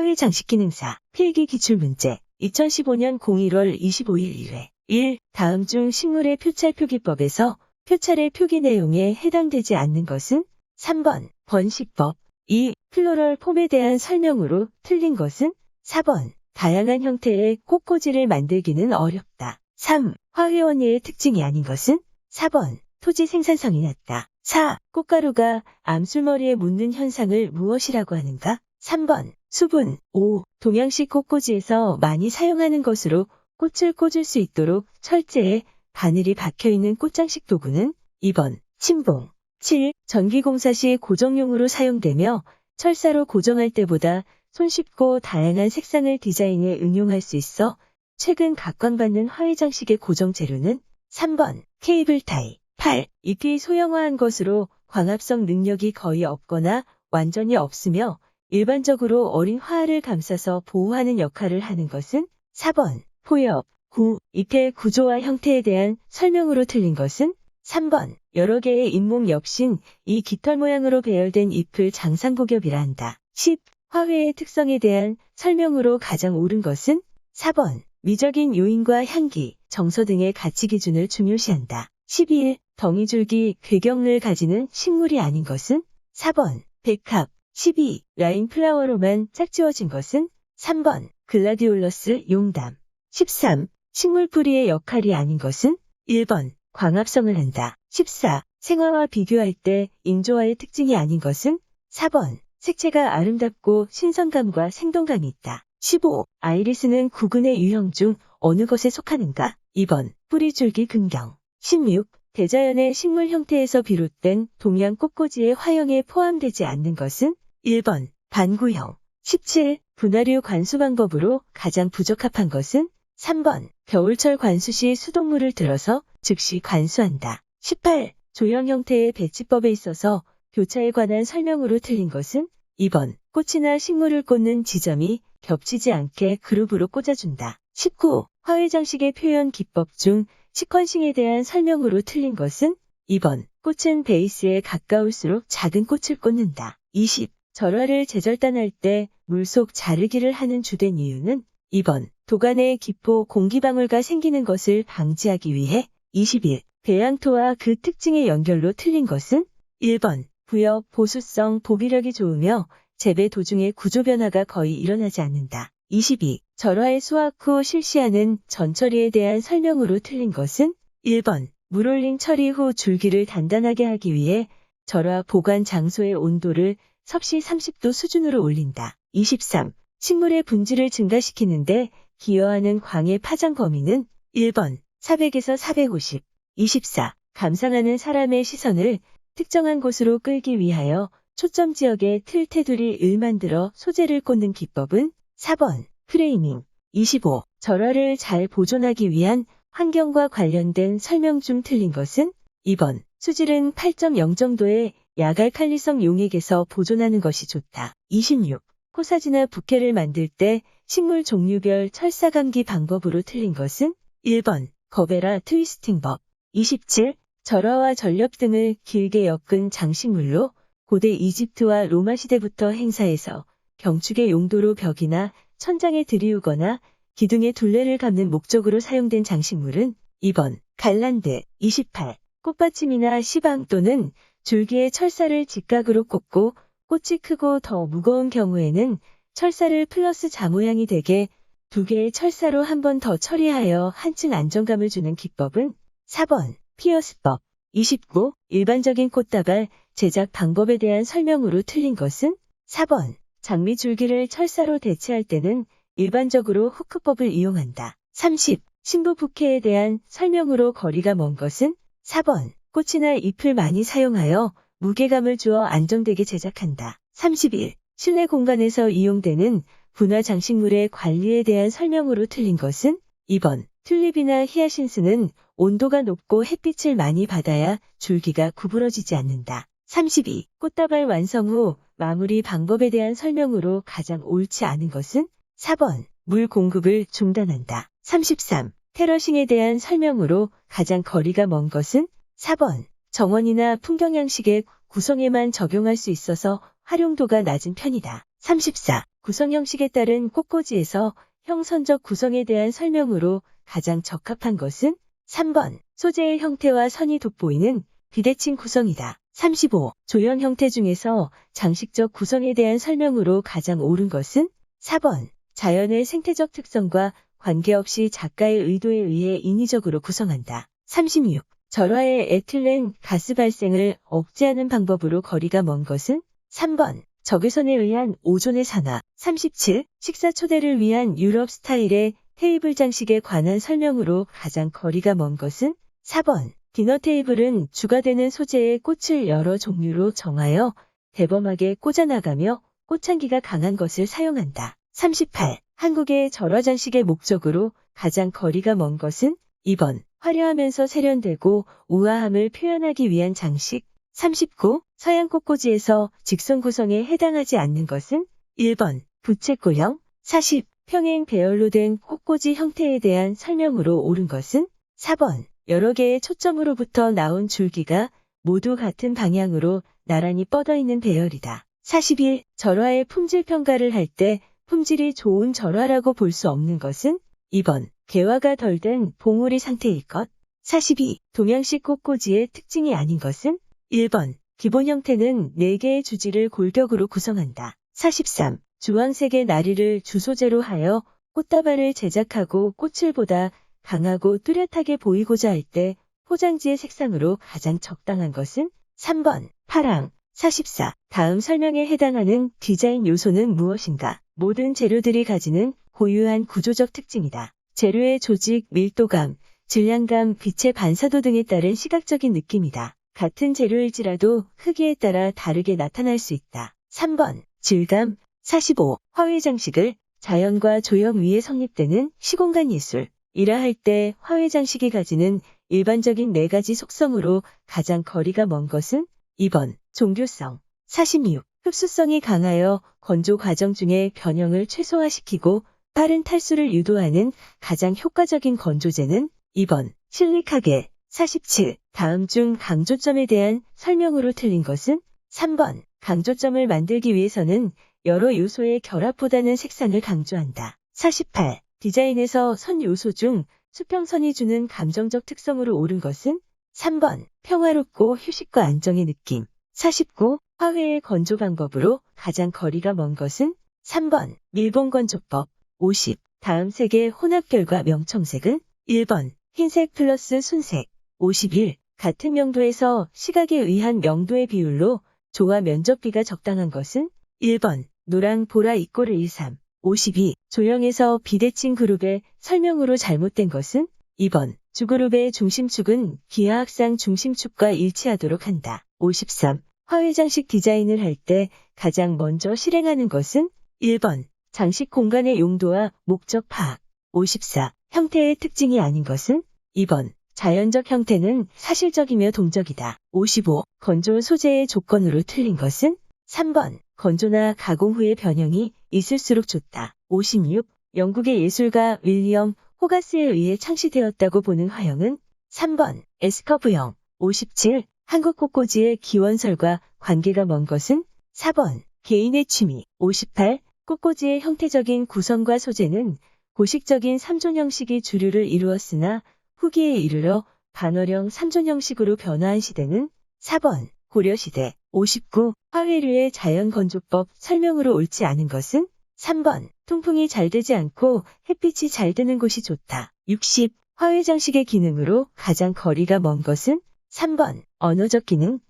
화훼 장식 기능사 필기 기출문제 2015년 01월 25일 1회 1. 다음 중 식물의 표찰 표기법에서 표찰의 표기 내용에 해당되지 않는 것은 3번 번식법 2. 플로럴 폼에 대한 설명으로 틀린 것은 4번 다양한 형태의 꽃꽂이를 만들기는 어렵다. 3. 화훼원예의 특징이 아닌 것은 4번 토지 생산성이 낮다. 4. 꽃가루가 암술머리에 묻는 현상을 무엇이라고 하는가? 3번 수분. 5. 동양식 꽃꽂이에서 많이 사용하는 것으로 꽃을 꽂을 수 있도록 철제에 바늘이 박혀있는 꽃장식 도구는 2번 침봉. 7. 전기공사 시 고정용으로 사용되며 철사로 고정할 때보다 손쉽고 다양한 색상을 디자인에 응용할 수 있어 최근 각광받는 화훼 장식의 고정 재료는 3번 케이블 타이. 8. 잎이 소형화한 것으로 광합성 능력이 거의 없거나 완전히 없으며 일반적으로 어린 화를 감싸서 보호하는 역할을 하는 것은 4번 포엽. 9. 잎의 구조와 형태에 대한 설명으로 틀린 것은 3번 여러 개의 잎목 역신 이 깃털 모양으로 배열된 잎을 장상고겹이라 한다. 10. 화훼의 특성에 대한 설명으로 가장 옳은 것은 4번 미적인 요인과 향기, 정서 등의 가치 기준을 중요시한다. 11. 덩이줄기, 괴경을 가지는 식물이 아닌 것은 4번 백합. 12. 라인 플라워로만 짝지워진 것은 3번 글라디올러스 용담. 13. 식물 뿌리의 역할이 아닌 것은 1번 광합성을 한다. 14. 생화와 비교할 때 인조화의 특징이 아닌 것은 4번 색채가 아름답고 신선감과 생동감이 있다. 15. 아이리스는 구근의 유형 중 어느 것에 속하는가? 2번 뿌리줄기 근경. 16. 대자연의 식물 형태에서 비롯된 동양 꽃꽂이의 화형에 포함되지 않는 것은 1번 반구형. 17. 분화류 관수 방법으로 가장 부적합한 것은 3번 겨울철 관수 시 수돗물을 들어서 즉시 관수한다. 18. 조형 형태의 배치법에 있어서 교차에 관한 설명으로 틀린 것은 2번 꽃이나 식물을 꽂는 지점이 겹치지 않게 그룹으로 꽂아준다. 19. 화훼 장식의 표현 기법 중 시퀀싱에 대한 설명으로 틀린 것은 2번 꽃은 베이스에 가까울수록 작은 꽃을 꽂는다. 20. 절화를 재절단할 때 물속 자르기를 하는 주된 이유는 2번 도관에 기포 공기방울가 생기는 것을 방지하기 위해. 21. 배양토와 그 특징의 연결로 틀린 것은 1번 부엽, 보수성, 보비력이 좋으며 재배 도중에 구조 변화가 거의 일어나지 않는다. 22. 절화의 수확 후 실시하는 전처리에 대한 설명으로 틀린 것은 1번 물 올린 처리 후 줄기를 단단하게 하기 위해 절화 보관 장소의 온도를 섭씨 30도 수준으로 올린다. 23. 식물의 분질을 증가시키는데 기여하는 광의 파장 범위는 1번 400에서 450. 24. 감상하는 사람의 시선을 특정한 곳으로 끌기 위하여 초점 지역에 틀 테두리를 만들어 소재를 꽂는 기법은 4번 프레이밍. 25. 절화를 잘 보존하기 위한 환경과 관련된 설명 중 틀린 것은 2번 수질은 8.0 정도의 야갈칼리성 용액에서 보존하는 것이 좋다. 26. 코사지나 부케를 만들 때 식물 종류별 철사 감기 방법으로 틀린 것은 1번 거베라 트위스팅법. 27. 절화와 전렵 등을 길게 엮은 장식물로 고대 이집트와 로마 시대부터 행사에서 경축의 용도로 벽이나 천장에 들이우거나 기둥의 둘레를 감는 목적으로 사용된 장식물은 2번 갈란드. 28. 꽃받침이나 시방 또는 줄기에 철사를 직각으로 꽂고 꽃이 크고 더 무거운 경우에는 철사를 플러스 자 모양이 되게 2개의 철사로 한 번 더 처리하여 한층 안정감을 주는 기법은 4번 피어스법. 29. 일반적인 꽃다발 제작 방법에 대한 설명으로 틀린 것은 4번 장미 줄기를 철사로 대체할 때는 일반적으로 후크법을 이용한다. 30. 신부 부케에 대한 설명으로 거리가 먼 것은 4번 꽃이나 잎을 많이 사용하여 무게감을 주어 안정되게 제작한다. 31. 실내 공간에서 이용되는 분화 장식물의 관리에 대한 설명으로 틀린 것은 2번 튤립이나 히아신스는 온도가 높고 햇빛을 많이 받아야 줄기가 구부러지지 않는다. 32. 꽃다발 완성 후 마무리 방법에 대한 설명으로 가장 옳지 않은 것은 4번 물 공급을 중단한다. 33. 테러싱에 대한 설명으로 가장 거리가 먼 것은 4번 정원이나 풍경양식의 구성에만 적용할 수 있어서 활용도가 낮은 편이다. 34. 구성 형식에 따른 꽃꽂이에서 형선적 구성에 대한 설명으로 가장 적합한 것은 3번 소재의 형태와 선이 돋보이는 비대칭 구성이다. 35. 조형 형태 중에서 장식적 구성에 대한 설명으로 가장 옳은 것은 4번 자연의 생태적 특성과 관계없이 작가의 의도에 의해 인위적으로 구성한다. 36. 절화의 에틸렌 가스 발생을 억제하는 방법으로 거리가 먼 것은 3번 적외선에 의한 오존의 산화. 37. 식사 초대를 위한 유럽 스타일의 테이블 장식에 관한 설명으로 가장 거리가 먼 것은 4번 디너 테이블은 주가 되는 소재의 꽃을 여러 종류로 정하여 대범하게 꽂아나가며 꽃향기가 강한 것을 사용한다. 38. 한국의 절화 장식의 목적으로 가장 거리가 먼 것은 2번 화려하면서 세련되고 우아함을 표현하기 위한 장식. 39. 서양 꽃꽂이에서 직선 구성에 해당하지 않는 것은 1번 부채꼴형. 40. 평행 배열로 된 꽃꽂이 형태에 대한 설명으로 옳은 것은 4번 여러 개의 초점으로부터 나온 줄기가 모두 같은 방향으로 나란히 뻗어있는 배열이다. 41. 절화의 품질 평가를 할 때 품질이 좋은 절화라고 볼 수 없는 것은 2번 개화가 덜 된 봉우리 상태일 것. 42. 동양식 꽃꽂이의 특징이 아닌 것은 1번 기본 형태는 4개의 주지를 골격으로 구성한다. 43. 주황색의 나리를 주소재로 하여 꽃다발을 제작하고 꽃을 보다 강하고 뚜렷하게 보이고자 할 때 포장지의 색상으로 가장 적당한 것은 3번 파랑. 44. 다음 설명에 해당하는 디자인 요소는 무엇인가? 모든 재료들이 가지는 고유한 구조적 특징이다. 재료의 조직, 밀도감, 질량감, 빛의 반사도 등에 따른 시각적인 느낌이다. 같은 재료일지라도 크기에 따라 다르게 나타날 수 있다. 3번 질감. 45. 화훼 장식을 자연과 조형 위에 성립되는 시공간 예술. 이라 할 때 화훼 장식이 가지는 일반적인 4가지 속성으로 가장 거리가 먼 것은 2번 종교성. 46. 흡수성이 강하여 건조 과정 중에 변형을 최소화시키고 빠른 탈수를 유도하는 가장 효과적인 건조제는 2번 실리카겔. 47. 다음 중 강조점에 대한 설명으로 틀린 것은 3번 강조점을 만들기 위해서는 여러 요소의 결합보다는 색상을 강조한다. 48. 디자인에서 선 요소 중 수평선이 주는 감정적 특성으로 옳은 것은 3번 평화롭고 휴식과 안정의 느낌. 49. 화훼의 건조 방법으로 가장 거리가 먼 것은 3번 밀봉 건조법. 50. 다음 색의 혼합결과 명청색은 1번 흰색 플러스 순색. 51. 같은 명도에서 시각에 의한 명도의 비율로 조화 면적비가 적당한 것은 1번 노랑 보라 이꼬르 13. 52. 조형에서 비대칭 그룹의 설명으로 잘못된 것은 2번 주그룹의 중심축은 기하학상 중심축과 일치하도록 한다. 53. 화훼 장식 디자인을 할 때 가장 먼저 실행하는 것은 1번 장식 공간의 용도와 목적 파악. 54. 형태의 특징이 아닌 것은 2번 자연적 형태는 사실적이며 동적이다. 55. 건조 소재의 조건으로 틀린 것은 3번 건조나 가공 후의 변형이 있을수록 좋다. 56. 영국의 예술가 윌리엄 호가스에 의해 창시되었다고 보는 화형은 3번 S커브형. 57. 한국 꽃꽂이의 기원설과 관계가 먼 것은 4번 개인의 취미. 58. 꽃꽂이의 형태적인 구성과 소재는 고식적인 3존 형식이 주류를 이루었으나 후기에 이르러 반월형 3존 형식으로 변화한 시대는 4번 고려시대. 59. 화훼류의 자연건조법 설명으로 옳지 않은 것은 3번 통풍이 잘 되지 않고 햇빛이 잘 드는 곳이 좋다. 60. 화훼 장식의 기능으로 가장 거리가 먼 것은 3번 언어적 기능.